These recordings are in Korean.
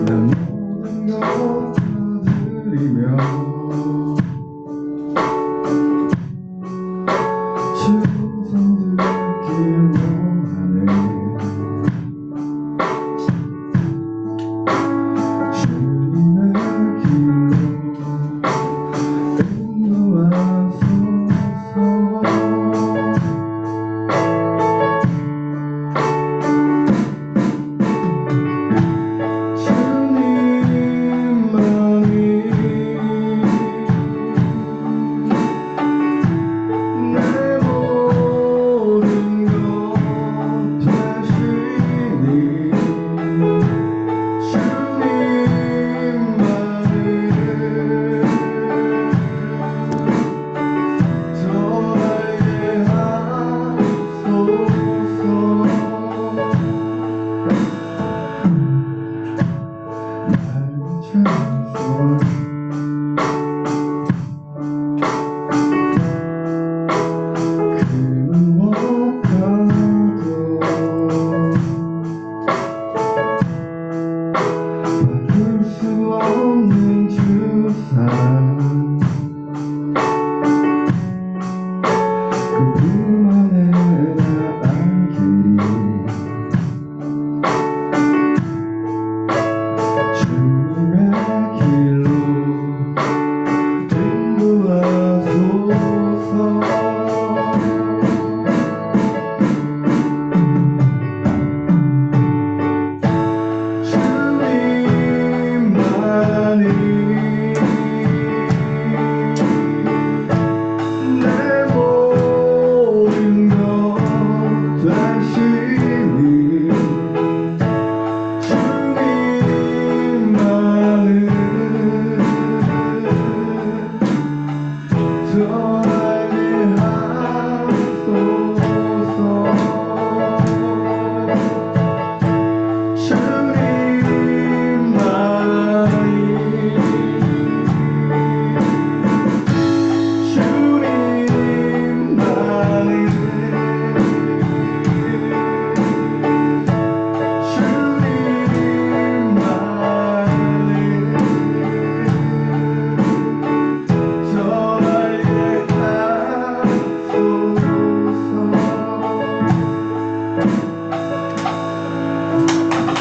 난 모든 것 다 드리며 충성 듣기를 원하네. 주님의 길로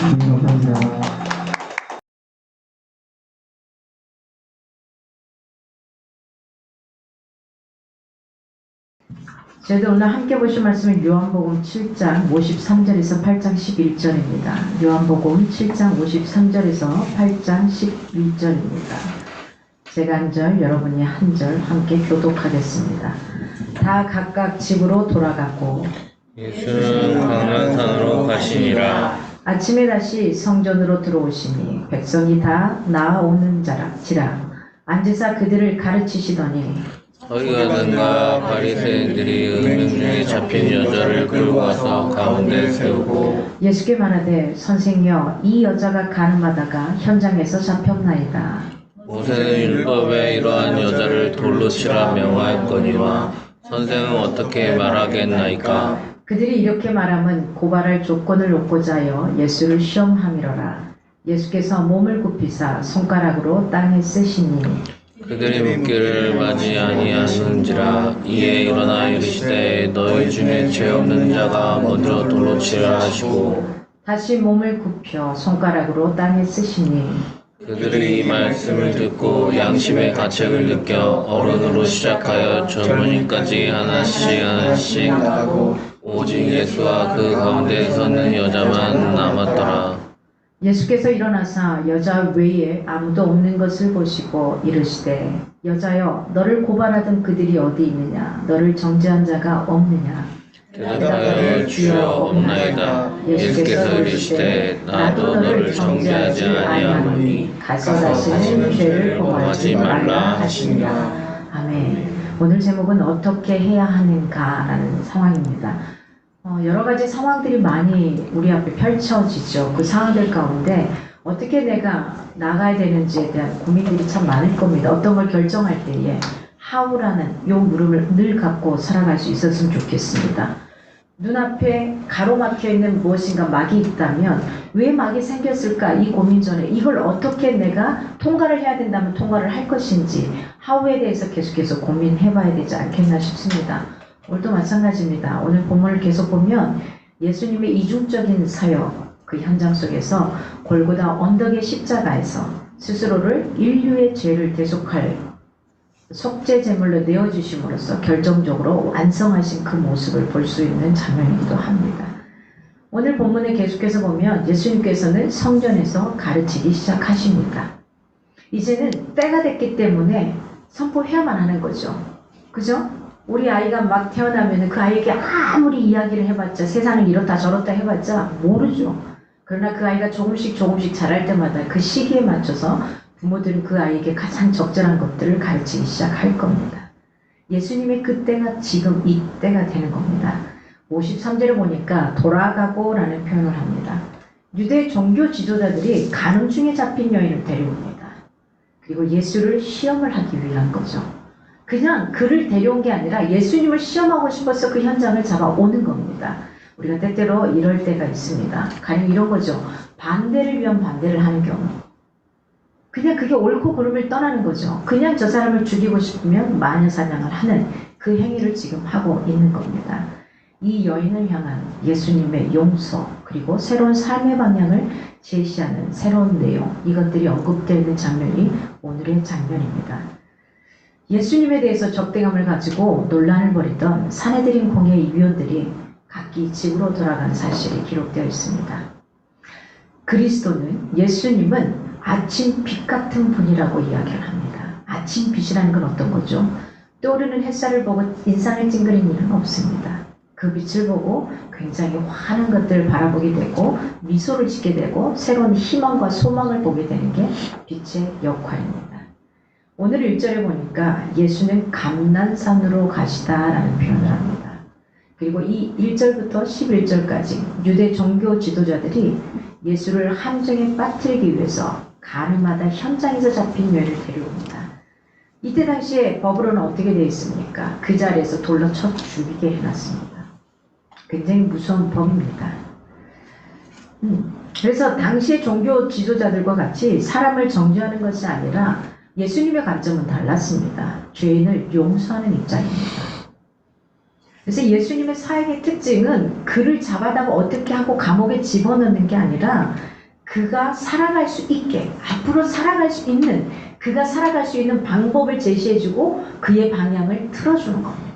인도하소서. 저희들 오늘 함께 보실 말씀은 요한복음 7장 53절에서 8장 11절입니다. 요한복음 7장 53절에서 8장 11절입니다. 제가 한 절, 여러분이 한 절 함께 교독하겠습니다. 다 각각 집으로 돌아가고 예수는 광야산으로 가시니라. 아침에 다시 성전으로 들어오시니 백성이 다 나아오는 자락지라 앉으사 그들을 가르치시더니 서기관들과 바리새인들이 음행 중에 잡힌 여자를 끌고 와서 가운데 세우고 예수께 말하되 선생여 이 여자가 가늠하다가 현장에서 잡혔나이다. 모세는 율법에 이러한 여자를 돌로 치라 명하였거니와 선생은 어떻게 말하겠나이까. 그들이 이렇게 말함은 고발할 조건을 놓고자 하여 예수를 시험함이로라. 예수께서 몸을 굽히사 손가락으로 땅에 쓰시니 그들이 묻기를 맞이 아니하시는지라. 이에 일어나 이르시되 너희 중에 죄 없는 자가 먼저 돌로 치라 하시고 다시 몸을 굽혀 손가락으로 땅에 쓰시니 그들이 이 말씀을 듣고 양심의 가책을 느껴 어른으로 시작하여 젊은이까지 하나씩 나가고 오직 예수와 그 가운데 서는 여자만 남았더라. 예수께서 일어나사 여자 외에 아무도 없는 것을 보시고 이르시되 여자여 너를 고발하던 그들이 어디 있느냐 너를 정죄한 자가 없느냐. 대답하여 주여 없나이다. 예수께서 이르시되 나도 너를 정죄하지 아니하노니 가서 다시는 죄를 범하지 말라 하시니라. 아멘. 오늘 제목은 어떻게 해야 하는가라는 상황입니다. 여러 가지 상황들이 많이 우리 앞에 펼쳐지죠. 그 상황들 가운데 어떻게 내가 나가야 되는지에 대한 고민들이 참 많을 겁니다. 어떤 걸 결정할 때에 how라는 요 무릎을 늘 갖고 살아갈 수 있었으면 좋겠습니다. 눈앞에 가로막혀 있는 무엇인가 막이 있다면 왜 막이 생겼을까 이 고민 전에 이걸 어떻게 내가 통과를 해야 된다면 통과를 할 것인지 하우에 대해서 계속해서 고민해 봐야 되지 않겠나 싶습니다. 오늘도 마찬가지입니다. 오늘 본문을 계속 보면 예수님의 이중적인 사역 그 현장 속에서 골고다 언덕의 십자가에서 스스로를 인류의 죄를 대속할 속죄 제물로 내어주심으로써 결정적으로 완성하신 그 모습을 볼 수 있는 장면이기도 합니다. 오늘 본문에 계속해서 보면 예수님께서는 성전에서 가르치기 시작하십니다. 이제는 때가 됐기 때문에 선포해야만 하는 거죠. 그죠? 우리 아이가 막 태어나면 그 아이에게 아무리 이야기를 해봤자 세상을 이렇다 저렇다 해봤자 모르죠. 그러나 그 아이가 조금씩 자랄 때마다 그 시기에 맞춰서 부모들은 그 아이에게 가장 적절한 것들을 가르치기 시작할 겁니다. 예수님의 그때가 지금 이때가 되는 겁니다. 53절을 보니까 돌아가고 라는 표현을 합니다. 유대 종교 지도자들이 가늠 중에 잡힌 여인을 데려옵니다. 그리고 예수를 시험을 하기 위한 거죠. 그냥 그를 데려온 게 아니라 예수님을 시험하고 싶어서 그 현장을 잡아오는 겁니다. 우리가 때때로 이럴 때가 있습니다. 가령 이런 거죠. 반대를 위한 반대를 하는 경우. 그냥 그게 옳고 그름을 떠나는 거죠. 그냥 저 사람을 죽이고 싶으면 마녀사냥을 하는 그 행위를 지금 하고 있는 겁니다. 이 여인을 향한 예수님의 용서 그리고 새로운 삶의 방향을 제시하는 새로운 내용 이것들이 언급되어 있는 장면이 오늘의 장면입니다. 예수님에 대해서 적대감을 가지고 논란을 벌이던 사내들인 공회의 위원들이 각기 집으로 돌아간 사실이 기록되어 있습니다. 그리스도는 예수님은 아침 빛 같은 분이라고 이야기를 합니다. 아침 빛이라는 건 어떤 거죠? 떠오르는 햇살을 보고 인상을 찡그린 일은 없습니다. 그 빛을 보고 굉장히 환한 것들을 바라보게 되고 미소를 짓게 되고 새로운 희망과 소망을 보게 되는 게 빛의 역할입니다. 오늘 1절에 보니까 예수는 감난산으로 가시다라는 표현을 합니다. 그리고 이 1절부터 11절까지 유대 종교 지도자들이 예수를 함정에 빠뜨리기 위해서 가늠하다 현장에서 잡힌 여인을 데려옵니다. 이때 당시에 법으로는 어떻게 되어 있습니까? 그 자리에서 돌로 쳐 죽이게 해놨습니다. 굉장히 무서운 법입니다. 그래서 당시의 종교 지도자들과 같이 사람을 정죄하는 것이 아니라 예수님의 관점은 달랐습니다. 죄인을 용서하는 입장입니다. 그래서 예수님의 사역의 특징은 그를 잡아다가 어떻게 하고 감옥에 집어넣는 게 아니라 그가 살아갈 수 있게 앞으로 살아갈 수 있는 그가 살아갈 수 있는 방법을 제시해주고 그의 방향을 틀어주는 겁니다.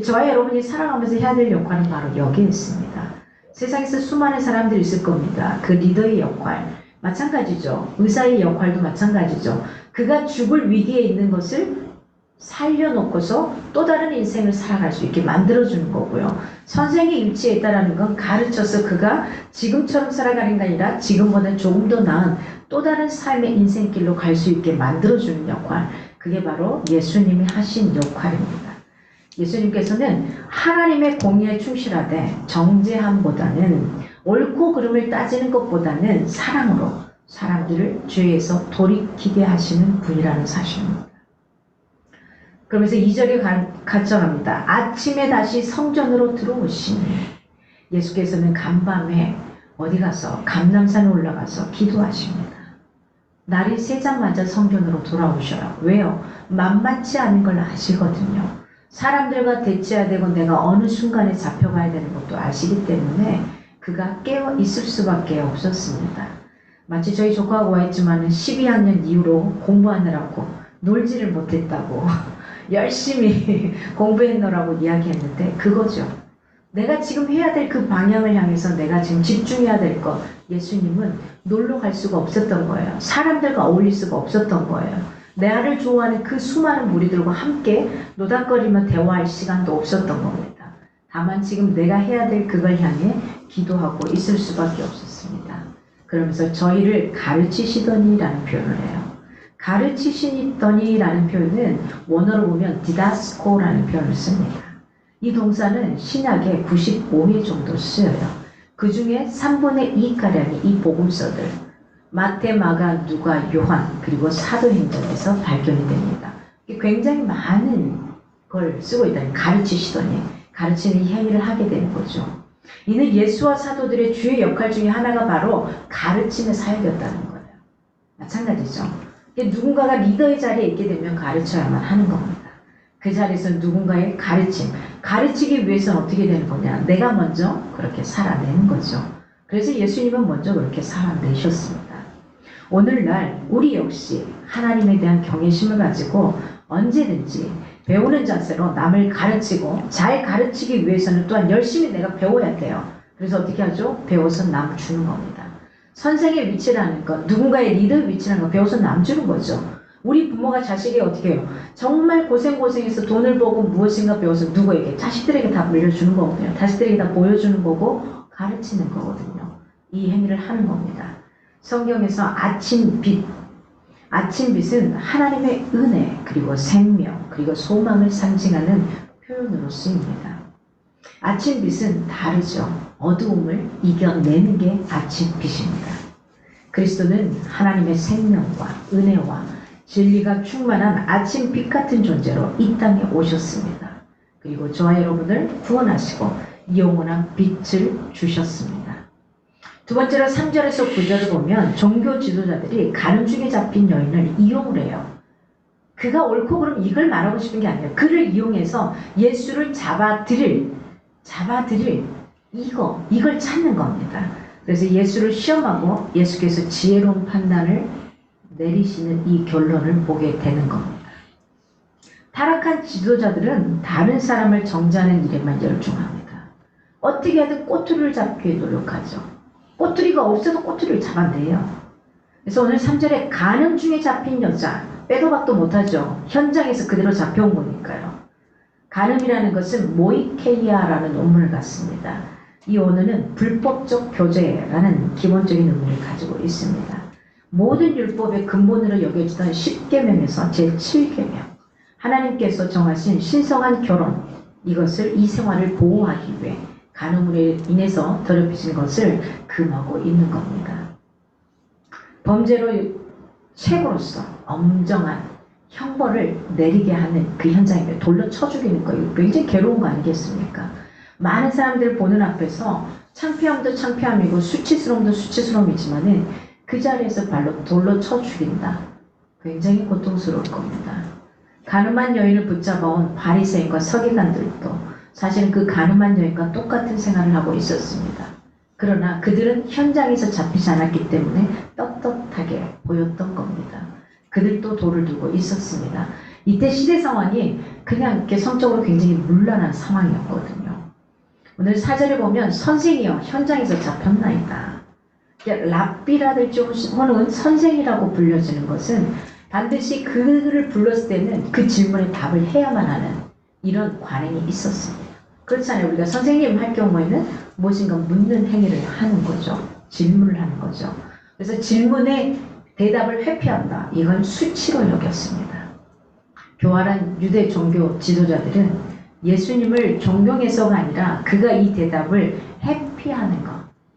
저와 여러분이 살아가면서 해야 될 역할은 바로 여기에 있습니다. 세상에서 수많은 사람들이 있을 겁니다. 그 리더의 역할 마찬가지죠. 의사의 역할도 마찬가지죠. 그가 죽을 위기에 있는 것을 살려놓고서 또 다른 인생을 살아갈 수 있게 만들어주는 거고요. 선생의 일치에 있다는 건 가르쳐서 그가 지금처럼 살아가는 게 아니라 지금보다 조금 더 나은 또 다른 삶의 인생길로 갈 수 있게 만들어주는 역할. 그게 바로 예수님이 하신 역할입니다. 예수님께서는 하나님의 공의에 충실하되 정죄함보다는 옳고 그름을 따지는 것보다는 사랑으로 사람들을 죄에서 돌이키게 하시는 분이라는 사실입니다. 그러면서 2절에 가정합니다. 아침에 다시 성전으로 들어오시니 예수께서는 간밤에 어디 가서 감람산에 올라가서 기도하십니다. 날이 새자마자 성전으로 돌아오셔요. 왜요? 만만치 않은 걸 아시거든요. 사람들과 대치해야 되고 내가 어느 순간에 잡혀가야 되는 것도 아시기 때문에 그가 깨어 있을 수밖에 없었습니다. 마치 저희 조카하고 와있지만 12학년 이후로 공부하느라고 놀지를 못했다고 열심히 공부했노라고 이야기했는데 그거죠. 내가 지금 해야 될 그 방향을 향해서 내가 지금 집중해야 될 것 예수님은 놀러 갈 수가 없었던 거예요. 사람들과 어울릴 수가 없었던 거예요. 내를 좋아하는 그 수많은 무리들과 함께 노닥거리며 대화할 시간도 없었던 겁니다. 다만 지금 내가 해야 될 그걸 향해 기도하고 있을 수밖에 없었습니다. 그러면서 저희를 가르치시더니라는 표현을 해요. 가르치시더니라는 표현은 원어로 보면 디다스코라는 표현을 씁니다. 이 동사는 신약에 95회 정도 쓰여요. 그 중에 3분의 2가량이 이 복음서들 마태, 마가, 누가, 요한 그리고 사도행전에서 발견이 됩니다. 굉장히 많은 걸 쓰고 있다니 가르치시더니 가르치는 이 행위를 하게 되는 거죠. 이는 예수와 사도들의 주요 역할 중에 하나가 바로 가르침의 사역이었다는 거예요. 마찬가지죠. 누군가가 리더의 자리에 있게 되면 가르쳐야만 하는 겁니다. 그 자리에서 누군가의 가르치기 위해서는 어떻게 되는 거냐? 내가 먼저 그렇게 살아내는 거죠. 그래서 예수님은 먼저 그렇게 살아내셨습니다. 오늘날 우리 역시 하나님에 대한 경외심을 가지고 언제든지 배우는 자세로 남을 가르치고 잘 가르치기 위해서는 또한 열심히 내가 배워야 돼요. 그래서 어떻게 하죠? 배워서 남 주는 겁니다. 선생의 위치라는 건 누군가의 리더의 위치라는 건 배워서 남 주는 거죠. 우리 부모가 자식이 어떻게 해요? 정말 고생해서 돈을 벌고 무엇인가 배워서 누구에게? 자식들에게 다 물려주는 거거든요. 자식들에게 다 보여주는 거고 가르치는 거거든요. 이 행위를 하는 겁니다. 성경에서 아침빛은 하나님의 은혜 그리고 생명 그리고 소망을 상징하는 표현으로 쓰입니다. 아침빛은 다르죠. 어두움을 이겨내는 게 아침빛입니다. 그리스도는 하나님의 생명과 은혜와 진리가 충만한 아침빛 같은 존재로 이 땅에 오셨습니다. 그리고 저와 여러분을 구원하시고 영원한 빛을 주셨습니다. 두 번째로 3절에서 9절을 보면 종교 지도자들이 가늠중에 잡힌 여인을 이용을 해요. 그가 옳고 그름 이걸 말하고 싶은 게 아니에요. 그를 이용해서 예수를 잡아들일 이걸 찾는 겁니다. 그래서 예수를 시험하고 예수께서 지혜로운 판단을 내리시는 이 결론을 보게 되는 겁니다. 타락한 지도자들은 다른 사람을 정죄하는 일에만 열중합니다. 어떻게 하든 꼬투리를 잡기 위해 노력하죠. 꼬투리가 없어도 꼬투리를 잡아내요. 그래서 오늘 3절에 간음중에 잡힌 여자, 빼도 박도 못하죠. 현장에서 그대로 잡혀온 거니까요. 간음이라는 것은 모이케이아라는 원문을 갖습니다. 이 원어는 불법적 교제라는 기본적인 의미를 가지고 있습니다. 모든 율법의 근본으로 여겨지던 10계명에서 제7계명, 하나님께서 정하신 신성한 결혼, 이것을 이 생활을 보호하기 위해 간음으로 인해서 더럽혀진 것을 금하고 있는 겁니다. 범죄로 최고로서 엄정한 형벌을 내리게 하는 그 현장에 돌려 쳐 죽이는 거예요. 굉장히 괴로운 거 아니겠습니까? 많은 사람들 보는 앞에서 창피함도 창피함이고 수치스러움도 수치스러움이지만은 그 자리에서 발로 돌로 쳐 죽인다. 굉장히 고통스러울 겁니다. 간음한 여인을 붙잡아온 바리새인과 서기관들도 사실은 그 간음한 여인과 똑같은 생활을 하고 있었습니다. 그러나 그들은 현장에서 잡히지 않았기 때문에 떳떳하게 보였던 겁니다. 그들도 돌을 두고 있었습니다. 이때 시대 상황이 그냥 이렇게 성적으로 굉장히 문란한 상황이었거든요. 오늘 4절에 보면 선생이여 현장에서 잡혔나이다. 랍비라든지 혹은 선생이라고 불려지는 것은 반드시 그를 불렀을 때는 그 질문에 답을 해야만 하는 이런 관행이 있었습니다. 그렇잖아요. 우리가 선생님 할 경우에는 무엇인가 묻는 행위를 하는 거죠. 질문을 하는 거죠. 그래서 질문에 대답을 회피한다. 이건 수치로 여겼습니다. 교활한 유대 종교 지도자들은 예수님을 존경해서가 아니라 그가 이 대답을 회피하는 것,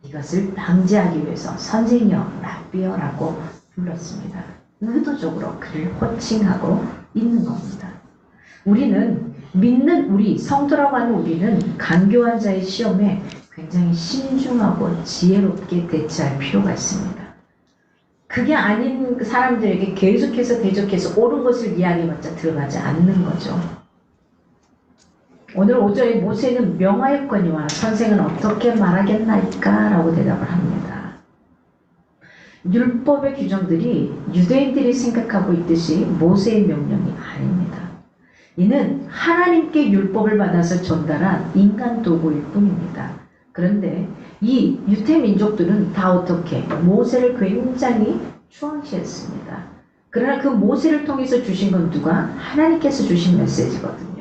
이것을 방지하기 위해서 선생이여, 랍비여라고 불렀습니다. 의도적으로 그를 호칭하고 있는 겁니다. 우리는 믿는 우리, 성도라고 하는 우리는 간교한 자의 시험에 굉장히 신중하고 지혜롭게 대처할 필요가 있습니다. 그게 아닌 사람들에게 계속해서 대적해서 옳은 것을 이야기해봤자 들어가지 않는 거죠. 오늘 5절에 모세는 명하였거니와 선생은 어떻게 말하겠나이까? 라고 대답을 합니다. 율법의 규정들이 유대인들이 생각하고 있듯이 모세의 명령이 아닙니다. 이는 하나님께 율법을 받아서 전달한 인간 도구일 뿐입니다. 그런데 이 유대 민족들은 다 어떻게 모세를 굉장히 추앙시했습니다. 그러나 그 모세를 통해서 주신 건 누가? 하나님께서 주신 메시지거든요.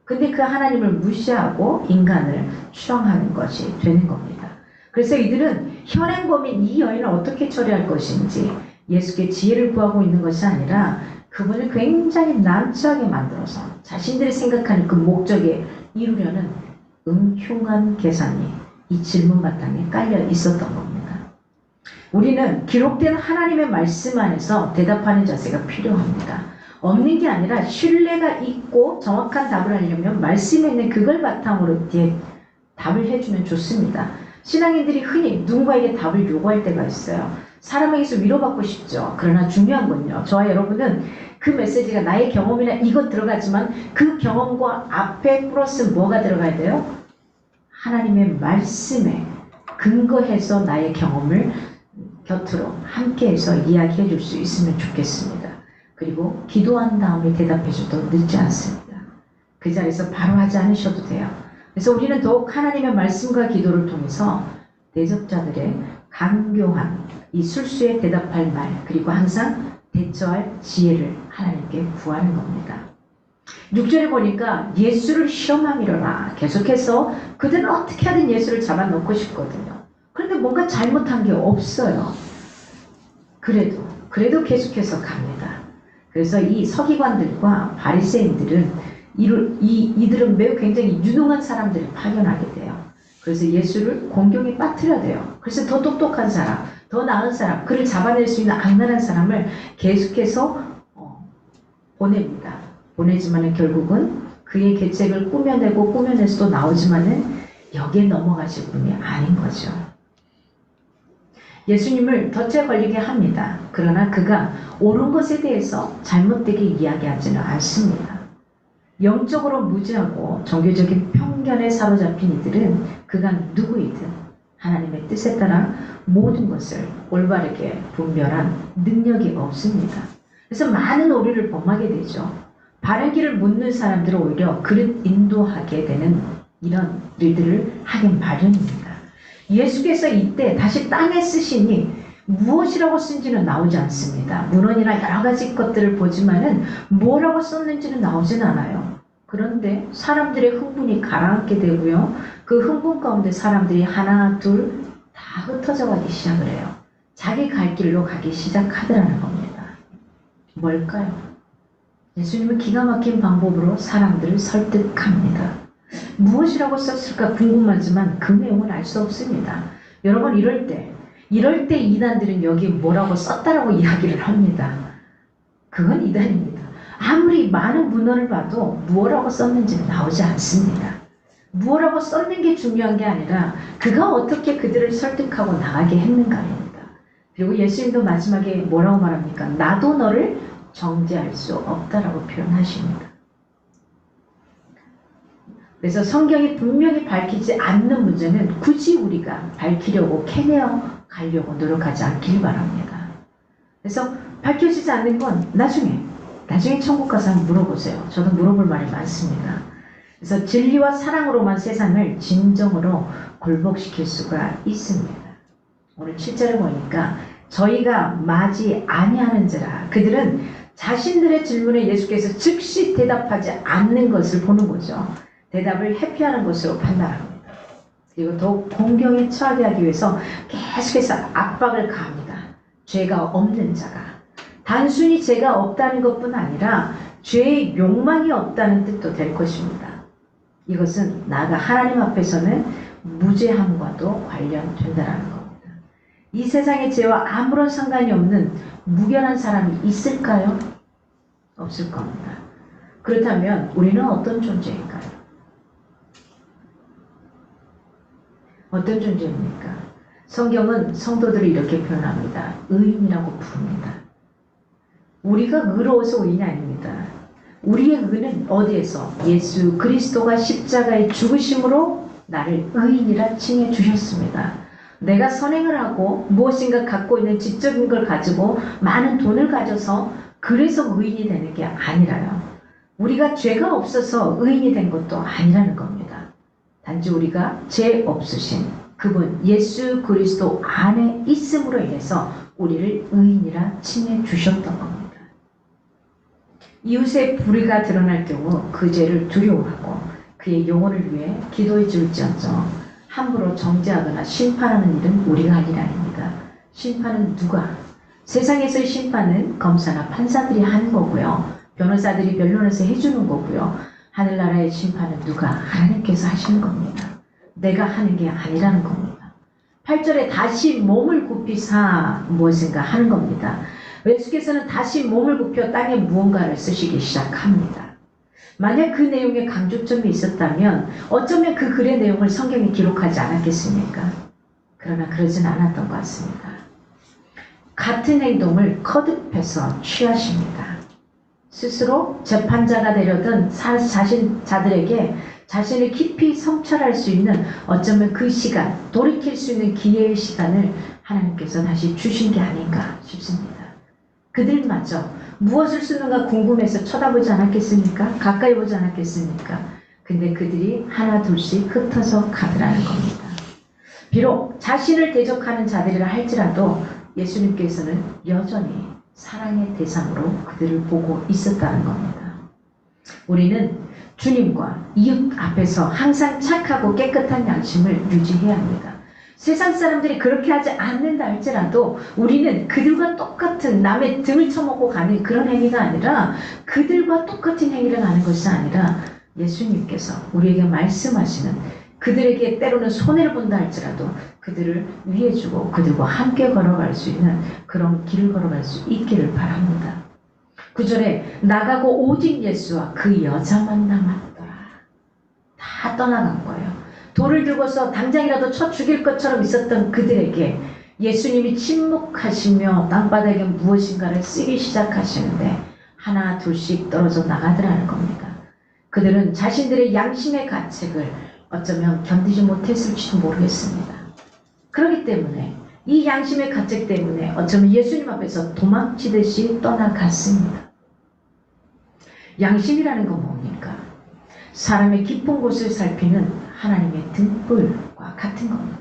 근데 그 하나님을 무시하고 인간을 추앙하는 것이 되는 겁니다. 그래서 이들은 현행범인 이 여인을 어떻게 처리할 것인지 예수께 지혜를 구하고 있는 것이 아니라 그분을 굉장히 난처하게 만들어서 자신들이 생각하는 그 목적에 이루려는 음흉한 계산이 이 질문 바탕에 깔려 있었던 겁니다. 우리는 기록된 하나님의 말씀 안에서 대답하는 자세가 필요합니다. 없는 게 아니라 신뢰가 있고 정확한 답을 하려면 말씀에 있는 그걸 바탕으로 뒤에 답을 해주면 좋습니다. 신앙인들이 흔히 누군가에게 답을 요구할 때가 있어요. 사람에게서 위로받고 싶죠. 그러나 중요한 건요. 저와 여러분은 그 메시지가 나의 경험이나 이것 들어가지만 그 경험과 앞에 플러스 뭐가 들어가야 돼요? 하나님의 말씀에 근거해서 나의 경험을 곁으로 함께해서 이야기해 줄 수 있으면 좋겠습니다. 그리고 기도한 다음에 대답해 줘도 늦지 않습니다. 그 자리에서 바로 하지 않으셔도 돼요. 그래서 우리는 더욱 하나님의 말씀과 기도를 통해서 대적자들의 간교한 이 술수에 대답할 말, 그리고 항상 대처할 지혜를 하나님께 구하는 겁니다. 6절에 보니까 예수를 시험함이로라. 계속해서 그들은 어떻게 하든 예수를 잡아놓고 싶거든요. 그런데 뭔가 잘못한 게 없어요. 그래도 계속해서 갑니다. 그래서 이 서기관들과 바리새인들은 이들은 매우 굉장히 유능한 사람들을 파견하게 돼요. 그래서 예수를 공경에 빠뜨려야 돼요. 그래서 더 똑똑한 사람, 더 나은 사람, 그를 잡아낼 수 있는 악랄한 사람을 계속해서 보냅니다. 보내지만은 결국은 그의 계책을 꾸며내서도 나오지만은 여기에 넘어가실 분이 아닌 거죠. 예수님을 덫에 걸리게 합니다. 그러나 그가 옳은 것에 대해서 잘못되게 이야기하지는 않습니다. 영적으로 무지하고 종교적인 편견에 사로잡힌 이들은 그가 누구이든 하나님의 뜻에 따라 모든 것을 올바르게 분별한 능력이 없습니다. 그래서 많은 오류를 범하게 되죠. 바른 길을 묻는 사람들은 오히려 그릇 인도하게 되는 이런 일들을 하기 마련입니다. 예수께서 이때 다시 땅에 쓰시니 무엇이라고 쓴지는 나오지 않습니다. 문헌이나 여러 가지 것들을 보지만은 뭐라고 썼는지는 나오진 않아요. 그런데 사람들의 흥분이 가라앉게 되고요. 그 흥분 가운데 사람들이 하나 둘 다 흩어져 가기 시작을 해요. 자기 갈 길로 가기 시작하더라는 겁니다. 뭘까요? 예수님은 기가 막힌 방법으로 사람들을 설득합니다. 무엇이라고 썼을까 궁금하지만 그 내용은 알 수 없습니다. 여러분 이럴 때 이단들은 여기 뭐라고 썼다라고 이야기를 합니다. 그건 이단입니다. 아무리 많은 문헌을 봐도 무엇라고 썼는지는 나오지 않습니다. 무엇라고 썼는 게 중요한 게 아니라 그가 어떻게 그들을 설득하고 나가게 했는가입니다. 그리고 예수님도 마지막에 뭐라고 말합니까? 나도 너를 정죄할 수 없다라고 표현하십니다. 그래서 성경이 분명히 밝히지 않는 문제는 굳이 우리가 밝히려고 캐내어 가려고 노력하지 않길 바랍니다. 그래서 밝혀지지 않는 건 나중에 천국 가서 한번 물어보세요. 저도 물어볼 말이 많습니다. 그래서 진리와 사랑으로만 세상을 진정으로 굴복시킬 수가 있습니다. 오늘 7절에 보니까 저희가 맞이 아니하는지라 그들은 자신들의 질문에 예수께서 즉시 대답하지 않는 것을 보는 거죠. 대답을 회피하는 것으로 판단합니다. 그리고 더욱 공경에 처하게 하기 위해서 계속해서 압박을 가합니다. 죄가 없는 자가. 단순히 죄가 없다는 것뿐 아니라 죄의 욕망이 없다는 뜻도 될 것입니다. 이것은 나아가 하나님 앞에서는 무죄함과도 관련된다는 겁니다. 이 세상의 죄와 아무런 상관이 없는 무결한 사람이 있을까요? 없을 겁니다. 그렇다면 우리는 어떤 존재인가요? 어떤 존재입니까? 성경은 성도들을 이렇게 표현합니다. 의인이라고 부릅니다. 우리가 의로워서 의인이 아닙니다. 우리의 의는 어디에서? 예수 그리스도가 십자가의 죽으심으로 나를 의인이라 칭해 주셨습니다. 내가 선행을 하고 무엇인가 갖고 있는 지적인 걸 가지고 많은 돈을 가져서 그래서 의인이 되는 게 아니라요. 우리가 죄가 없어서 의인이 된 것도 아니라는 겁니다. 단지 우리가 죄 없으신 그분 예수 그리스도 안에 있음으로 인해서 우리를 의인이라 칭해 주셨던 겁니다. 이웃의 불의가 드러날 경우 그 죄를 두려워하고 그의 영혼을 위해 기도해 줄지언정 함부로 정죄하거나 심판하는 일은 우리가 할 일 아닙니다. 심판은 누가? 세상에서의 심판은 검사나 판사들이 하는 거고요. 변호사들이 변론에서 해주는 거고요. 하늘나라의 심판은 누가? 하나님께서 하시는 겁니다. 내가 하는 게 아니라는 겁니다. 8절에 다시 몸을 굽히사 무엇인가 하는 겁니다. 예수께서는 다시 몸을 굽혀 땅에 무언가를 쓰시기 시작합니다. 만약 그 내용에 강조점이 있었다면 어쩌면 그 글의 내용을 성경에 기록하지 않았겠습니까? 그러나 그러진 않았던 것 같습니다. 같은 행동을 거듭해서 취하십니다. 스스로 재판자가 되려던 자신들에게 자신을 깊이 성찰할 수 있는 어쩌면 그 시간, 돌이킬 수 있는 기회의 시간을 하나님께서 다시 주신 게 아닌가 싶습니다. 그들마저 무엇을 쓰는가 궁금해서 쳐다보지 않았겠습니까? 가까이 보지 않았겠습니까? 근데 그들이 하나 둘씩 흩어져 가더라는 겁니다. 비록 자신을 대적하는 자들이라 할지라도 예수님께서는 여전히 사랑의 대상으로 그들을 보고 있었다는 겁니다. 우리는 주님과 이웃 앞에서 항상 착하고 깨끗한 양심을 유지해야 합니다. 세상 사람들이 그렇게 하지 않는다 할지라도 우리는 그들과 똑같은 남의 등을 쳐먹고 가는 그런 행위가 아니라 그들과 똑같은 행위를 하는 것이 아니라 예수님께서 우리에게 말씀하시는 그들에게 때로는 손해를 본다 할지라도 그들을 위해주고 그들과 함께 걸어갈 수 있는 그런 길을 걸어갈 수 있기를 바랍니다. 9절에 나가고 오직 예수와 그 여자만 남았더라. 다 떠나간 거예요. 돌을 들고서 당장이라도 쳐 죽일 것처럼 있었던 그들에게 예수님이 침묵하시며 땅바닥에 무엇인가를 쓰기 시작하시는데 하나 둘씩 떨어져 나가더라는 겁니다. 그들은 자신들의 양심의 가책을 어쩌면 견디지 못했을지도 모르겠습니다. 그렇기 때문에 이 양심의 가책 때문에 어쩌면 예수님 앞에서 도망치듯이 떠나갔습니다. 양심이라는 건 뭡니까? 사람의 깊은 곳을 살피는 하나님의 등불과 같은 겁니다.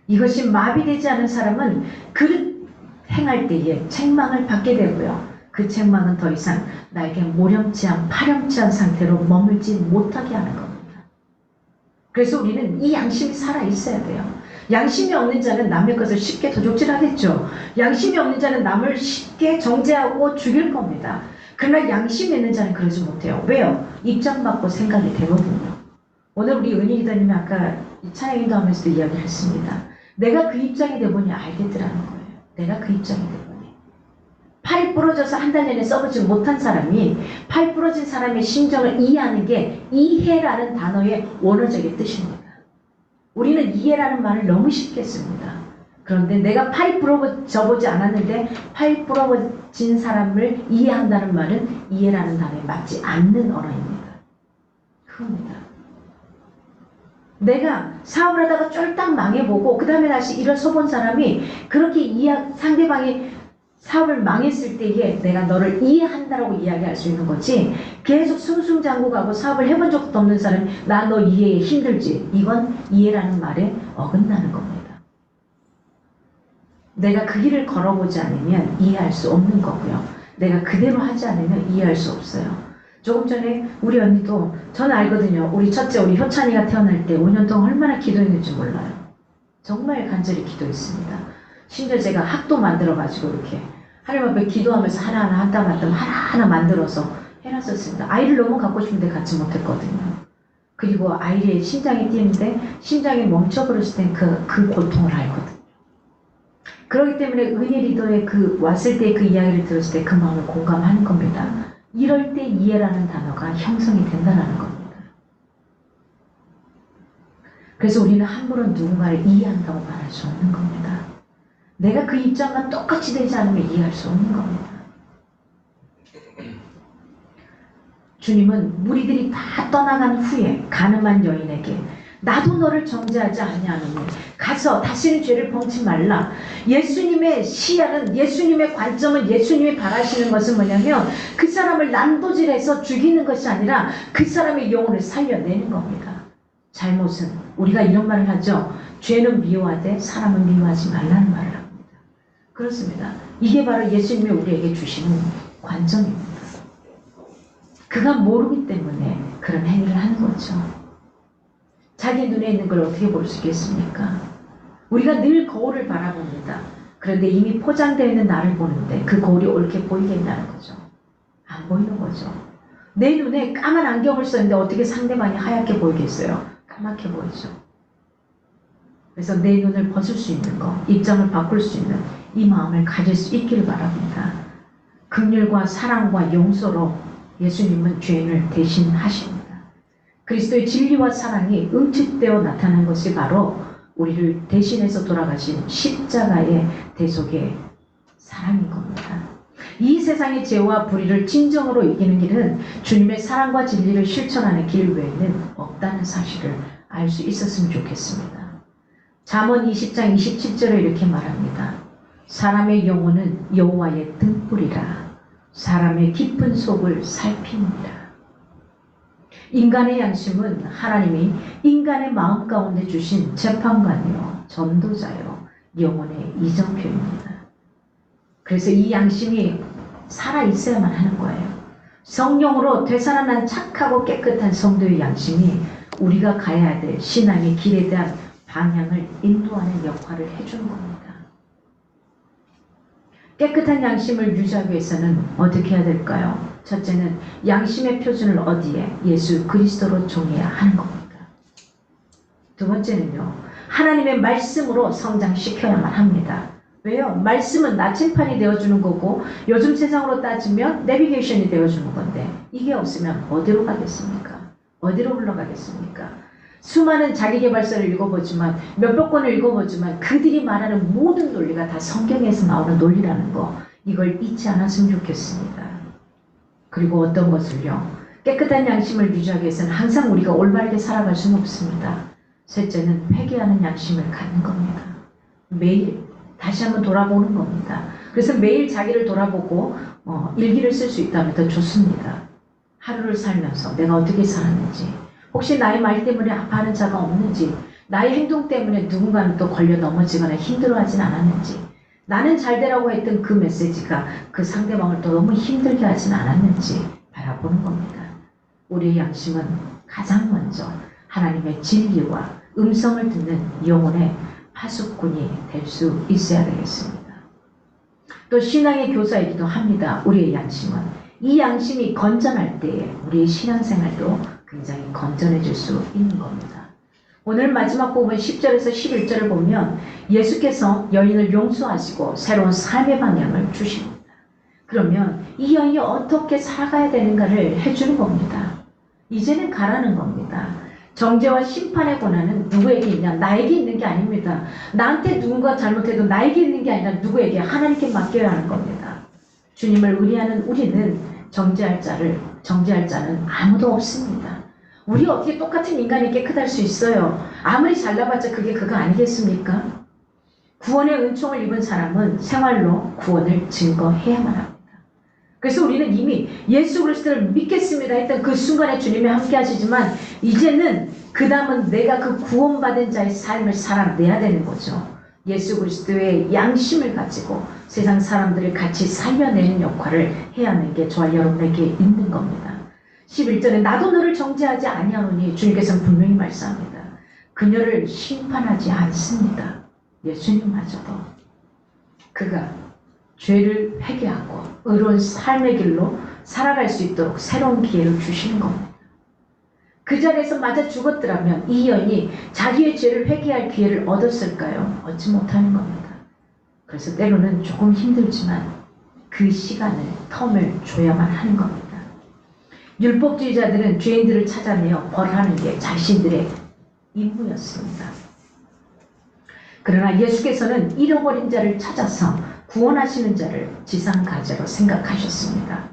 이것이 마비되지 않은 사람은 그 행할 때에 책망을 받게 되고요. 그 책망은 더 이상 나에게 모렴치한 파렴치한 상태로 머물지 못하게 하는 겁니다. 그래서 우리는 이 양심이 살아있어야 돼요. 양심이 없는 자는 남의 것을 쉽게 도적질하겠죠. 양심이 없는 자는 남을 쉽게 정죄하고 죽일 겁니다. 그러나 양심이 있는 자는 그러지 못해요. 왜요? 입장받고 생각이 되거든요. 오늘 우리 은희 기자님이 아까 찬양인도 하면서도 이야기를 했습니다. 내가 그 입장이 되보니 알겠더라는 거예요. 내가 그 입장이 되보니. 팔이 부러져서 한 달 내내 써보지 못한 사람이 팔 부러진 사람의 심정을 이해하는 게 이해라는 단어의 원어적인 뜻입니다. 우리는 이해라는 말을 너무 쉽게 씁니다. 그런데 내가 팔이 부러져 보지 않았는데 팔 부러진 사람을 이해한다는 말은 이해라는 단어에 맞지 않는 언어입니다. 그겁니다. 내가 사업을 하다가 쫄딱 망해보고 그 다음에 다시 일어서본 사람이 그렇게 상대방이 사업을 망했을 때에 내가 너를 이해한다라고 이야기할 수 있는 거지, 계속 승승장구가고 사업을 해본 적도 없는 사람이 나 너 이해해 힘들지, 이건 이해라는 말에 어긋나는 겁니다. 내가 그 길을 걸어보지 않으면 이해할 수 없는 거고요. 내가 그대로 하지 않으면 이해할 수 없어요. 조금 전에 우리 언니도 저는 알거든요. 우리 첫째 우리 효찬이가 태어날 때 5년 동안 얼마나 기도했는지 몰라요. 정말 간절히 기도했습니다. 심지어 제가 학도 만들어가지고 이렇게 하나님 앞에 기도하면서 하나하나 한 땀 한 땀 하나하나 만들어서 해놨었습니다. 아이를 너무 갖고 싶은데 갖지 못했거든요. 그리고 아이의 심장이 뛰는데 심장이 멈춰버렸을 땐 그 고통을 알거든요. 그렇기 때문에 은혜 리더의 그 왔을 때 그 이야기를 들었을 때 그 마음을 공감하는 겁니다. 이럴 때 이해라는 단어가 형성이 된다는 겁니다. 그래서 우리는 함부로 누군가를 이해한다고 말할 수 없는 겁니다. 내가 그 입장과 똑같이 되지 않으면 이해할 수 없는 겁니다. 주님은 무리들이 다 떠나간 후에 가늠한 여인에게 나도 너를 정죄하지 아니하노니 가서 다시는 죄를 범치 말라. 예수님의 시야는, 예수님의 관점은, 예수님이 바라시는 것은 뭐냐면 그 사람을 난도질해서 죽이는 것이 아니라 그 사람의 영혼을 살려내는 겁니다. 잘못은 우리가 이런 말을 하죠. 죄는 미워하되 사람은 미워하지 말라는 말을 합니다. 그렇습니다. 이게 바로 예수님이 우리에게 주시는 관점입니다. 그가 모르기 때문에 그런 행위를 하는 거죠. 자기 눈에 있는 걸 어떻게 볼 수 있겠습니까? 우리가 늘 거울을 바라봅니다. 그런데 이미 포장되어 있는 나를 보는데 그 거울이 옳게 보이겠다는 거죠. 안 보이는 거죠. 내 눈에 까만 안경을 썼는데 어떻게 상대방이 하얗게 보이겠어요? 까맣게 보이죠. 그래서 내 눈을 벗을 수 있는 거, 입장을 바꿀 수 있는 이 마음을 가질 수 있기를 바랍니다. 긍휼과 사랑과 용서로 예수님은 죄인을 대신하십니다. 그리스도의 진리와 사랑이 응축되어 나타난 것이 바로 우리를 대신해서 돌아가신 십자가의 대속의 사랑인 겁니다. 이 세상의 죄와 불의를 진정으로 이기는 길은 주님의 사랑과 진리를 실천하는 길 외에는 없다는 사실을 알 수 있었으면 좋겠습니다. 잠언 20장 27절에 이렇게 말합니다. 사람의 영혼은 여호와의 등불이라 사람의 깊은 속을 살피느니라. 인간의 양심은 하나님이 인간의 마음 가운데 주신 재판관이요 전도자요 영혼의 이정표입니다. 그래서 이 양심이 살아있어야만 하는 거예요. 성령으로 되살아난 착하고 깨끗한 성도의 양심이 우리가 가야 될 신앙의 길에 대한 방향을 인도하는 역할을 해주는 겁니다. 깨끗한 양심을 유지하기 위해서는 어떻게 해야 될까요? 첫째는 양심의 표준을 어디에? 예수 그리스도로 정해야 하는 겁니다. 두 번째는요. 하나님의 말씀으로 성장시켜야만 합니다. 왜요? 말씀은 나침판이 되어주는 거고 요즘 세상으로 따지면 내비게이션이 되어주는 건데 이게 없으면 어디로 가겠습니까? 어디로 흘러가겠습니까? 수많은 자기계발서를 읽어보지만 몇백 권을 읽어보지만 그들이 말하는 모든 논리가 다 성경에서 나오는 논리라는 거 이걸 잊지 않았으면 좋겠습니다. 그리고 어떤 것을요? 깨끗한 양심을 유지하기 위해서는 항상 우리가 올바르게 살아갈 수는 없습니다. 셋째는 회개하는 양심을 갖는 겁니다. 매일 다시 한번 돌아보는 겁니다. 그래서 매일 자기를 돌아보고 일기를 쓸 수 있다면 더 좋습니다. 하루를 살면서 내가 어떻게 살았는지 혹시 나의 말 때문에 아파하는 자가 없는지 나의 행동 때문에 누군가는 또 걸려 넘어지거나 힘들어하진 않았는지 나는 잘 되라고 했던 그 메시지가 그 상대방을 또 너무 힘들게 하진 않았는지 바라보는 겁니다. 우리의 양심은 가장 먼저 하나님의 진리와 음성을 듣는 영혼의 파수꾼이 될 수 있어야 되겠습니다. 또 신앙의 교사이기도 합니다. 우리의 양심은. 이 양심이 건전할 때에 우리의 신앙생활도 굉장히 건전해질 수 있는 겁니다. 오늘 마지막 부분 10절에서 11절을 보면 예수께서 여인을 용서하시고 새로운 삶의 방향을 주십니다. 그러면 이 여인이 어떻게 살아가야 되는가를 해주는 겁니다. 이제는 가라는 겁니다. 정죄와 심판의 권한은 누구에게 있냐? 나에게 있는 게 아닙니다. 나한테 누군가 잘못해도 나에게 있는 게 아니라 누구에게? 하나님께 맡겨야 하는 겁니다. 주님을 의뢰하는 우리는 정죄할 자는 아무도 없습니다. 우리 어떻게 똑같은 인간이 깨끗할 수 있어요? 아무리 잘나봤자 그게 그거 아니겠습니까? 구원의 은총을 입은 사람은 생활로 구원을 증거해야만 합니다. 그래서 우리는 이미 예수 그리스도를 믿겠습니다 했던 그 순간에 주님이 함께 하시지만 이제는 그 다음은 내가 그 구원받은 자의 삶을 살아내야 되는 거죠. 예수 그리스도의 양심을 가지고 세상 사람들을 같이 살려내는 역할을 해야 하는 게 저와 여러분에게 있는 겁니다. 11절에 나도 너를 정죄하지 아니하노니 주님께서는 분명히 말씀합니다. 그녀를 심판하지 않습니다. 예수님마저도 그가 죄를 회개하고 의로운 삶의 길로 살아갈 수 있도록 새로운 기회를 주시는 겁니다. 그 자리에서 맞아 죽었더라면 이 여인이 자기의 죄를 회개할 기회를 얻었을까요? 얻지 못하는 겁니다. 그래서 때로는 조금 힘들지만 그 시간을, 텀을 줘야만 하는 겁니다. 율법주의자들은 죄인들을 찾아내어 벌하는 게 자신들의 임무였습니다. 그러나 예수께서는 잃어버린 자를 찾아서 구원하시는 자를 지상가제로 생각하셨습니다.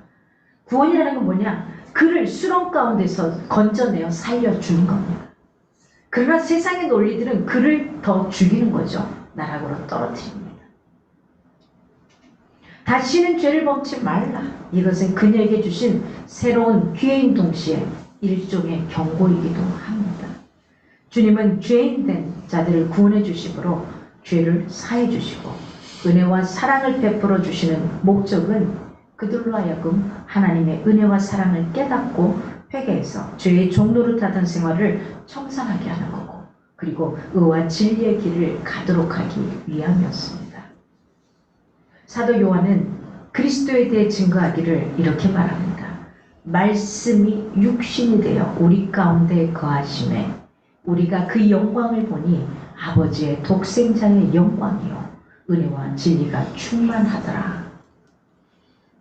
구원이라는 건 뭐냐? 그를 수렁 가운데서 건져내어 살려주는 겁니다. 그러나 세상의 논리들은 그를 더 죽이는 거죠. 나락으로 떨어뜨립니다. 다시는 죄를 범치 말라. 이것은 그녀에게 주신 새로운 기회인 동시에 일종의 경고이기도 합니다. 주님은 죄인된 자들을 구원해 주심으로 죄를 사해 주시고 은혜와 사랑을 베풀어 주시는 목적은 그들로 하여금 하나님의 은혜와 사랑을 깨닫고 회개해서 죄의 종노릇하던 생활을 청산하게 하는 거고 그리고 의와 진리의 길을 가도록 하기 위함이었습니다. 사도 요한은 그리스도에 대해 증거하기를 이렇게 말합니다. 말씀이 육신이 되어 우리 가운데 거하심에 우리가 그 영광을 보니 아버지의 독생자의 영광이요 은혜와 진리가 충만하더라.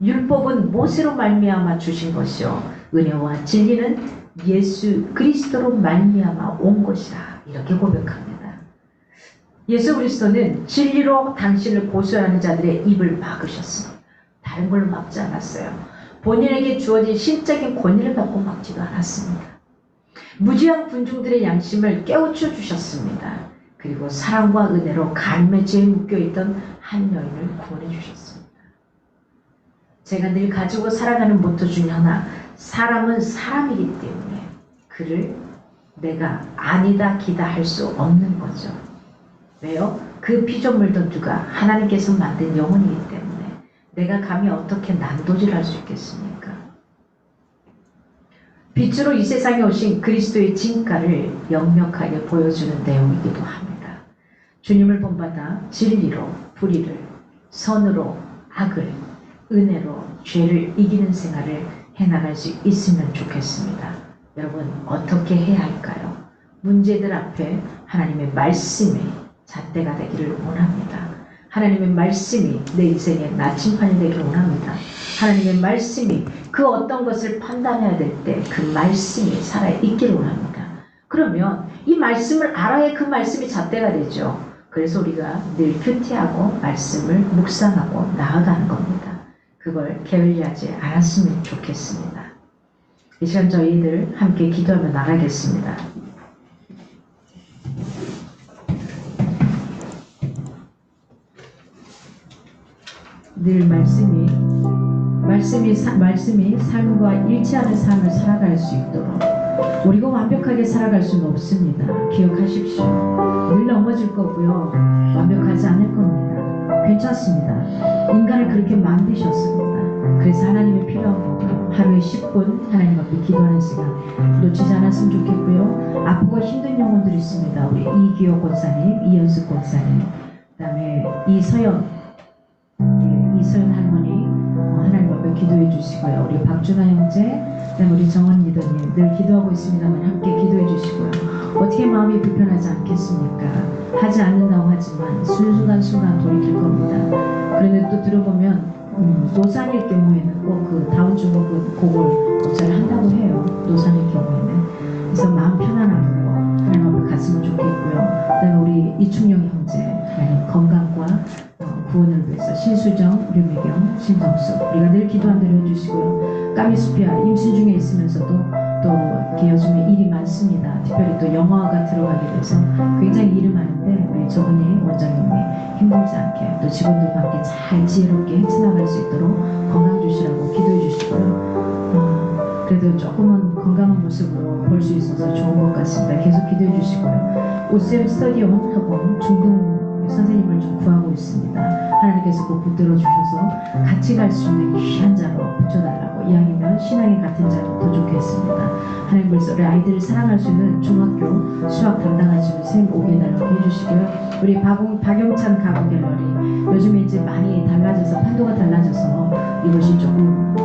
율법은 모세로 말미암아 주신 것이요 은혜와 진리는 예수 그리스도로 말미암아 온 것이라. 이렇게 고백합니다. 예수 그리스도는 진리로 당신을 고소하는 자들의 입을 막으셨습니다. 다른 걸로 막지 않았어요. 본인에게 주어진 신적인 권위를 갖고 막지도 않았습니다. 무지한 군중들의 양심을 깨우쳐 주셨습니다. 그리고 사랑과 은혜로 간음의 죄에 묶여있던 한 여인을 구원해 주셨습니다. 제가 늘 가지고 살아가는 모토 중에 하나, 사람은 사람이기 때문에 그를 내가 아니다 기다 할 수 없는 거죠. 왜요? 그 피조물도 누가 하나님께서 만든 영혼이기 때문에 내가 감히 어떻게 난도질할 수 있겠습니까? 빛으로 이 세상에 오신 그리스도의 진가를 역력하게 보여주는 내용이기도 합니다. 주님을 본받아 진리로 불의를, 선으로 악을, 은혜로 죄를 이기는 생활을 해나갈 수 있으면 좋겠습니다. 여러분 어떻게 해야 할까요? 문제들 앞에 하나님의 말씀이 잣대가 되기를 원합니다. 하나님의 말씀이 내 인생의 나침판이 되기를 원합니다. 하나님의 말씀이 그 어떤 것을 판단해야 될 때 그 말씀이 살아있기를 원합니다. 그러면 이 말씀을 알아야 그 말씀이 잣대가 되죠. 그래서 우리가 늘 큐티하고 말씀을 묵상하고 나아가는 겁니다. 그걸 게을리하지 않았으면 좋겠습니다. 이 시간 저희들 함께 기도하며 나가겠습니다. 늘 말씀이 삶과 일치하는 삶을 살아갈 수 있도록 우리가 완벽하게 살아갈 수는 없습니다. 기억하십시오. 늘 넘어질 거고요. 완벽하지 않을 겁니다. 괜찮습니다. 인간을 그렇게 만드셨습니다. 그래서 하나님이 필요한 거고요. 하루에 10분 하나님 앞에 기도하는 시간 놓치지 않았으면 좋겠고요. 아프고 힘든 영혼들이 있습니다. 우리 이기호 권사님, 이연숙 권사님, 그 다음에 이서연 할머니 하나님 앞에 기도해 주시고요. 우리 박준하 형제, 그다음에 우리 정원 리더님 늘 기도하고 있습니다만 함께 기도해 주시고요. 어떻게 마음이 불편하지 않겠습니까? 하지 않는다고 하지만 순간순간 돌이킬 겁니다. 그런데 또 들어보면 노산일 경우에는 꼭 그 다음 주 그걸 검사를 한다고 해요. 노산일 경우에는. 그래서 마음 편안함으로 하나님 앞에 갔으면 좋겠고요. 그다음에 우리 이충영 형제 하나님 건강과 구원을 위해서 신수정, 류미경, 신정수 우리가 늘 기도한 대로 해주시고요. 까미수피아 임신 중에 있으면서도 또 이렇게 요즘에 일이 많습니다. 특별히 또 영화가 들어가게 돼서 굉장히 일이 많은데 우리 저분이 원장님이 힘들지 않게 또 직원들과 함께 잘 지혜롭게 헤쳐나갈 수 있도록 건강 주시라고 기도해 주시고요. 그래도 조금은 건강한 모습으로 볼 수 있어서 좋은 것 같습니다. 계속 기도해 주시고요. 오쌤 스터디온 학원 중등 선생님을 좀 구하고 있습니다. 하나님께서 꼭 붙들어 주셔서 같이 갈 수 있는 귀한 자로 붙여달라고. 이왕이면 신앙이 같은 자로 더 좋겠습니다. 하나님 그래서 우리 아이들을 사랑할 수 있는 중학교 수학 담당하시는 쌤 오게 해달라고 해주시고요. 우리 박영찬 가구 갤러리 요즘에 이제 많이 달라져서 판도가 달라져서 이것이 조금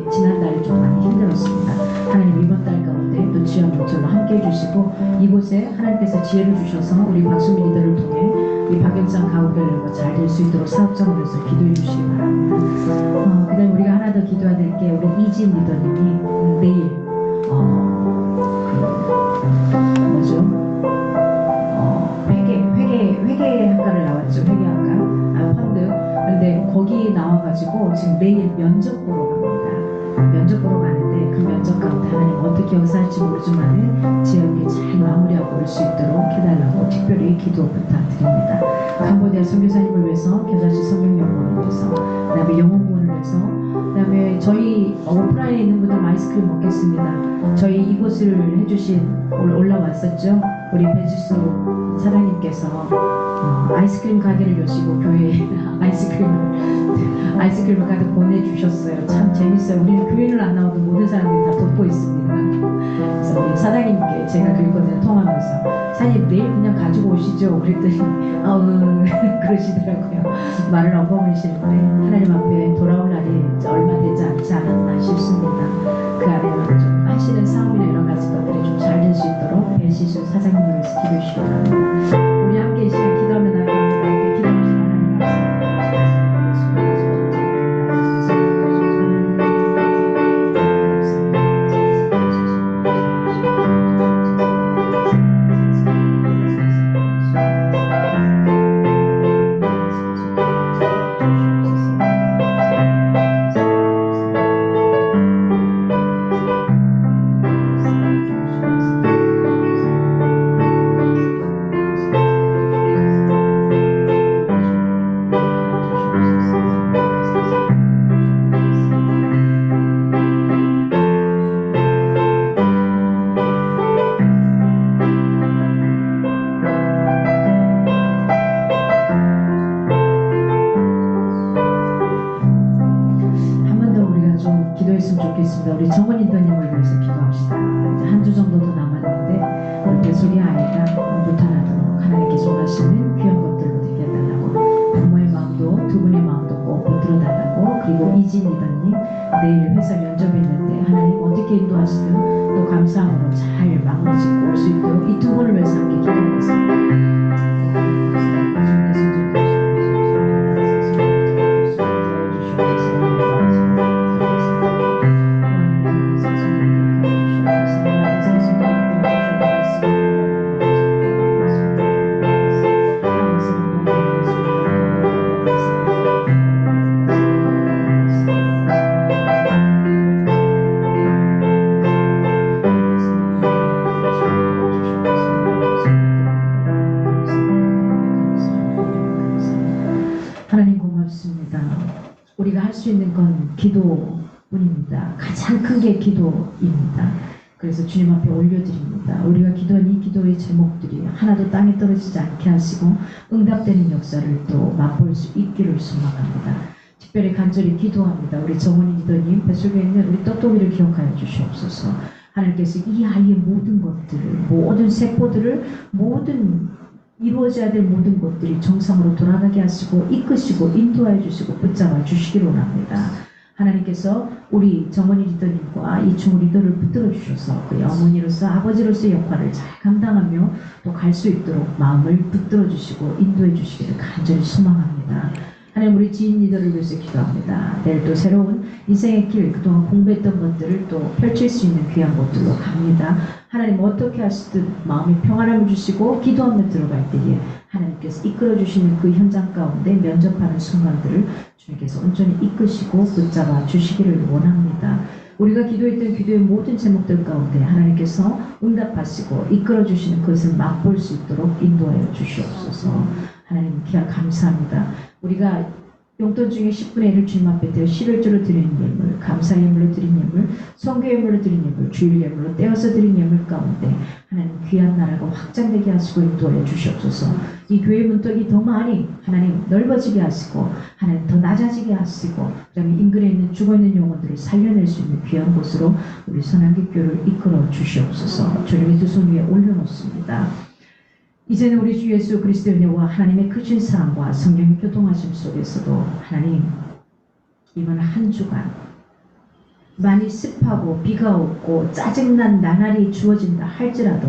지난달에 좀 많이 힘들었습니다. 하나님 이번 달 가운데 또 지원 모처럼 함께 해주시고 이곳에 하나님께서 지혜를 주셔서 우리 박수미 리더를 통해 우리 박영찬 가구 갤러리가 잘 될 수 있도록 사업장을 위해서 기도해 주시기 바랍니다. 그 다음에 우리가 하나 더 기도해야 될 게 우리 이지은 리더님이 내일 회계학과를 나왔죠. 회계학과 펀드. 그런데 거기 나와가지고 지금 내일 면접 보러 갑니다. 면접 보러 가는데 그 면접 가운데 하나님 어떻게 역사할지 모르지만 지역에 잘 마무리하고 올 수 있도록 해달라고 특별히 기도 부탁드립니다. 캄보디아 선교사님을 위해서 겨자씨 성경 연구를 위해서 그 다음에 영어 공부를 위해서 그 다음에 저희 오프라인에 있는 분들 아이스크림 먹겠습니다. 저희 이곳을 해주신 올라왔었죠. 우리 배지수 사장님께서 아이스크림 가게를 여시고 교회에 아이스크림을 가득 보내주셨어요. 참 재밌어요. 우리는 교회를 안 나와도 모든 사람들이 다 돕고 있습니다. 그래서 우리 사장님께 제가 그랬거든요. 통하면서 사장님 내일 그냥 가지고 오시죠. 그랬더니 그러시더라고요. 말을 엉거리시는데 하나님 앞에 돌아올 날이 얼마 되지 않지 않았나 싶습니다. 그 안에는 좀 하시는 사업이나 여러 가지 것들이 좀 잘 될 수 있도록 배시수 사장님을 위해서 기도해 주시기 바랍니다. 우리 함께 이 시간 기도하며 나아갑니다. 함께 기도해 주시기 바랍니다. 좀 기도했으면 좋겠습니다. 우리 정원 리더님을 위해서 기도합시다. 이제 한 주 정도 더 남았는데 우리 배속의 아이가 무탈하도록 하나님께서 원하시는 귀한 것들로 되게 해달라고, 부모의 마음도 두 분의 마음도 꼭 붙들어달라고, 그리고 이진 리더님 내일 회사 면접이 있는데 하나님 어떻게 인도하시든 또 감사함으로 잘 마무리 짓고 올 수 있도록 이 두 분을 위해서 함께 기도하겠습니다. 하나님 고맙습니다. 우리가 할 수 있는 건 기도뿐입니다. 가장 큰 게 기도입니다. 그래서 주님 앞에 올려드립니다. 우리가 기도한 이 기도의 제목들이 하나도 땅에 떨어지지 않게 하시고 응답되는 역사를 또 맛볼 수 있기를 소망합니다. 특별히 간절히 기도합니다. 우리 정원이 리더님 뱃속에 있는 우리 떡떡이를 기억하여 주시옵소서. 하나님께서 이 아이의 모든 것들을, 모든 세포들을, 모든 이루어져야 될 모든 것들이 정상으로 돌아가게 하시고 이끄시고 인도하여 주시고 붙잡아 주시기를 원합니다. 하나님께서 우리 정원이 리더님과 이충우 리더를 붙들어 주셔서 그의 어머니로서 아버지로서의 역할을 잘 감당하며 또 갈 수 있도록 마음을 붙들어 주시고 인도해 주시기를 간절히 소망합니다. 하나님 우리 지인 리더를 위해서 기도합니다. 내일 또 새로운 인생의 길, 그동안 공부했던 것들을 또 펼칠 수 있는 귀한 곳들로 갑니다. 하나님 어떻게 하시든 마음의 평안함을 주시고 기도하며 들어갈 때에 하나님께서 이끌어 주시는 그 현장 가운데 면접하는 순간들을 주님께서 온전히 이끄시고 붙잡아 주시기를 원합니다. 우리가 기도했던 기도의 모든 제목들 가운데 하나님께서 응답하시고 이끌어 주시는 것을 맛볼 수 있도록 인도하여 주시옵소서. 하나님 귀하 감사합니다. 우리가 용돈 중에 10분의 1을 주님 앞에 드려 11조로 드리는 예물, 감사 예물로 드린 예물, 성교 예물로 드린 예물, 주일 예물로 떼어서 드린 예물 가운데 하나님 귀한 나라가 확장되게 하시고 인도하여 주시옵소서. 이 교회 문턱이 더 많이 하나님 넓어지게 하시고 하나님 더 낮아지게 하시고 그다음에 인근에 있는 죽어있는 영혼들을 살려낼 수 있는 귀한 곳으로 우리 선한기교를 이끌어 주시옵소서. 주님의 두 손 위에 올려놓습니다. 이제는 우리 주 예수 그리스도의 은혜와 하나님의 크신 사랑과 성령의 교통하심 속에서도 하나님 이번 한 주간 많이 습하고 비가 오고 짜증난 나날이 주어진다 할지라도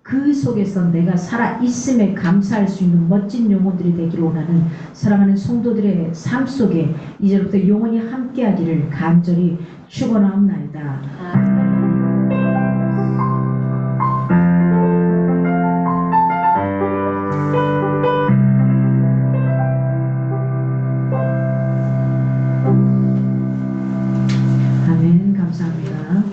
그 속에서 내가 살아있음에 감사할 수 있는 멋진 영혼들이 되기를 원하는 사랑하는 성도들의 삶 속에 이제부터 영원히 함께하기를 간절히 축원하옵나이다. 아멘. 감사합니다.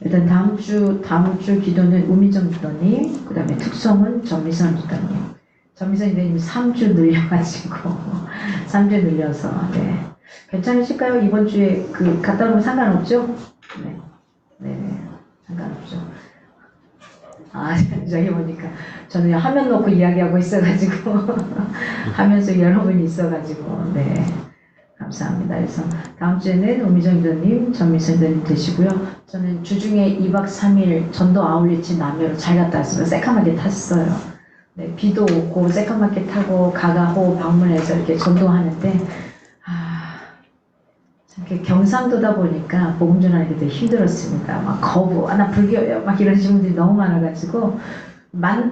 일단 다음 주 기도는 우미정 리더님, 그 다음에 특성은 전미선 리더님. 전미선 리더님 3주 늘려가지고 3주 늘려서 네. 괜찮으실까요? 이번 주에 갔다 오면 상관없죠? 네, 상관없죠. 저기 보니까 저는 화면 놓고 이야기하고 있어가지고 하면서 여러분이 있어가지고 네. 감사합니다. 그래서 다음 주에는 우미정 리더님, 전미선 리더님 되시고요. 저는 주중에 2박 3일 전도 아울리치 남해로 잘 갔다 왔습니다. 새카맣게 탔어요. 네, 비도 오고 새카맣게 타고 가가호 방문해서 이렇게 전도하는데 이렇게 경상도다 보니까 복음 전하기 되게 힘들었습니다. 막 나 불교예요. 막 이러시는 분들이 너무 많아가지고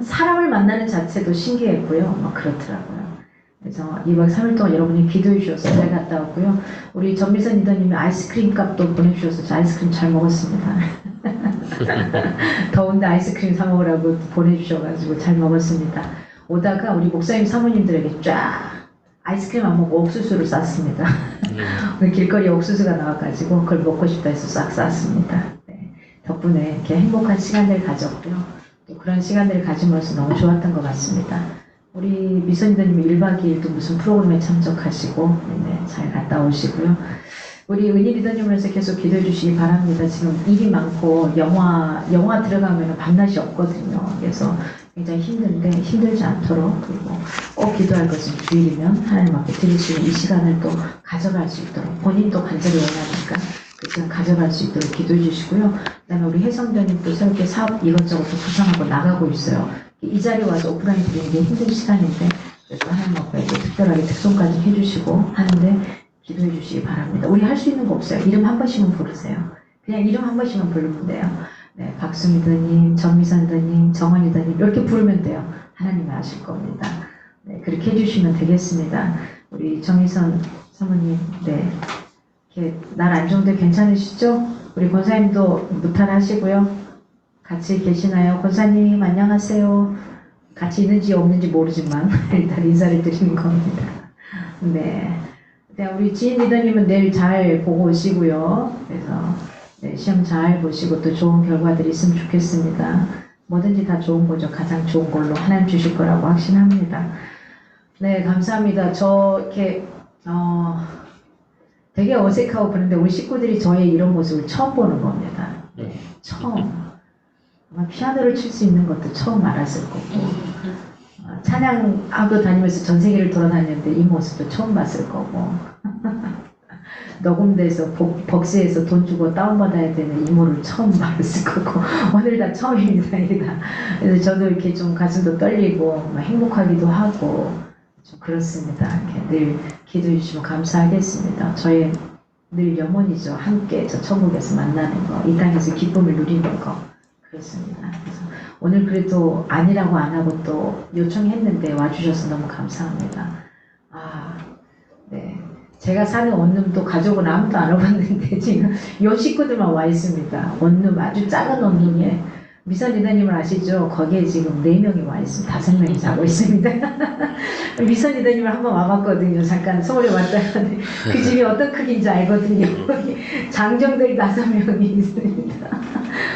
사람을 만나는 자체도 신기했고요. 막 그렇더라고요. 그래서 2박 3일 동안 여러분이 기도해 주셔서 잘 갔다 왔고요. 우리 전미선 리더님이 아이스크림 값도 보내주셔서 저 아이스크림 잘 먹었습니다. 더운데 아이스크림 사 먹으라고 보내주셔가지고 잘 먹었습니다. 오다가 우리 목사님 사모님들에게 쫙 아이스크림 안 먹고 옥수수를 쌌습니다. 오늘 길거리에 옥수수가 나와가지고 그걸 먹고 싶다 해서 싹 쌌습니다. 네. 덕분에 이렇게 행복한 시간들을 가졌고요. 또 그런 시간들을 가짐으로써 너무 좋았던 것 같습니다. 우리 미선 리더님이 1박 2일도 무슨 프로그램에 참석하시고 잘 갔다 오시고요. 우리 은희 리더님을 해서 계속 기도해 주시기 바랍니다. 지금 일이 많고 영화 들어가면 밤낮이 없거든요. 그래서 굉장히 힘든데 힘들지 않도록, 그리고 꼭 기도할 것은 주일이면 하나님 앞에 드릴 수 있는 이 시간을 또 가져갈 수 있도록, 본인도 간절히 원하니까 그 시간 가져갈 수 있도록 기도해 주시고요. 그다음에 우리 혜성전님도 새롭게 사업 이것저것 구상하고 나가고 있어요. 이 자리에 와서 오프라인 드리는 게 힘든 시간인데, 그래서 하나님 앞에 특별하게 특송까지 해주시고 하는데 기도해 주시기 바랍니다. 우리 할 수 있는 거 없어요. 이름 한 번씩만 부르세요. 그냥 이름 한 번씩만 부르면 돼요. 네, 박수미더님, 정미선더님, 정원이더님 이렇게 부르면 돼요. 하나님이 아실 겁니다. 네, 그렇게 해주시면 되겠습니다. 우리 정미선 사모님, 네, 이렇게 날 안 좋은데 괜찮으시죠? 우리 권사님도 무탈하시고요. 같이 계시나요? 권사님 안녕하세요. 같이 있는지 없는지 모르지만 일단 인사를 드리는 겁니다. 네. 우리 지인 리더님은 내일 잘 보고 오시고요. 그래서 네, 시험 잘 보시고 또 좋은 결과들이 있으면 좋겠습니다. 뭐든지 다 좋은 거죠. 가장 좋은 걸로 하나님 주실 거라고 확신합니다. 네, 감사합니다. 저 이렇게 되게 어색하고 그런데 우리 식구들이 저의 이런 모습을 처음 보는 겁니다. 네, 처음. 아마 피아노를 칠 수 있는 것도 처음 알았을 거고, 찬양하고 다니면서 전 세계를 돌아다녔는데 이 모습도 처음 봤을 거고, 녹음돼서 벅스에서 돈 주고 다운받아야 되는 이모를 처음 봤을 거고, 오늘 다 처음입니다. 그래서 저도 이렇게 좀 가슴도 떨리고 막 행복하기도 하고 좀 그렇습니다. 이렇게 늘 기도해 주시면 감사하겠습니다. 저의 늘 염원이죠. 함께 저 천국에서 만나는 거, 이 땅에서 기쁨을 누리는 거. 그렇습니다. 그래서 오늘 그래도 아니라고 안 하고 또 요청했는데 와주셔서 너무 감사합니다. 네. 제가 사는 원룸도 가족은 아무도 안 와봤는데 지금 요 식구들만 와 있습니다. 원룸, 아주 작은 원룸에 미선 리더님을 아시죠? 거기에 지금 4명이 와 있습니다. 5명이 자고 있습니다. 미선 리더님을 한번 와봤거든요. 잠깐 서울에 왔다가 그 집이 어떤 크기인지 알거든요. 거기 장정들이 5명이 있습니다.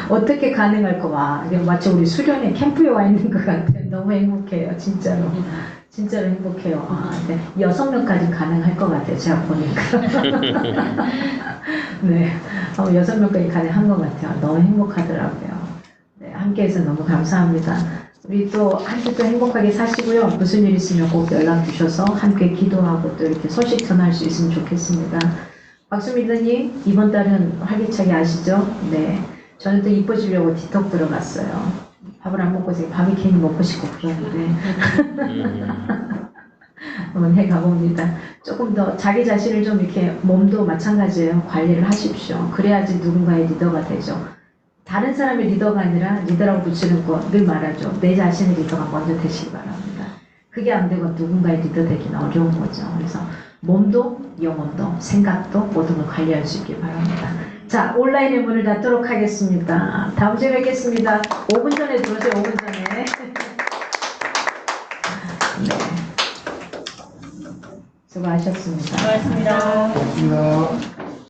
어떻게 가능할까? 와, 마치 우리 수련회 캠프에 와 있는 것 같아요. 너무 행복해요. 진짜로. 진짜로 행복해요. 네. 6명까지 가능할 것 같아요. 제가 보니까. 네. 6명까지 가능한 것 같아요. 너무 행복하더라고요. 네. 함께해서 너무 감사합니다. 우리 또 함께 또 행복하게 사시고요. 무슨 일 있으면 꼭 연락 주셔서 함께 기도하고 또 이렇게 소식 전할 수 있으면 좋겠습니다. 박수미더님, 이번 달은 활기차게 아시죠? 네. 저는 또 이뻐지려고 디톡 들어갔어요. 밥을 안 먹고 있어요. 밥이 괜히 먹고 싶고 그러는데 한번 해가봅니다. 조금 더 자기 자신을 좀 이렇게, 몸도 마찬가지예요. 관리를 하십시오. 그래야지 누군가의 리더가 되죠. 다른 사람의 리더가 아니라 리더라고 붙이는 거 늘 말하죠. 내 자신의 리더가 먼저 되시기 바랍니다. 그게 안 되고 누군가의 리더 되기는 어려운 거죠. 그래서 몸도 영혼도 생각도 모든 걸 관리할 수 있길 바랍니다. 자, 온라인의 문을 닫도록 하겠습니다. 다음 주에 뵙겠습니다. 5분 전에 들어오세요. 5분 전에. 네. 수고하셨습니다. 고맙습니다. 고맙습니다.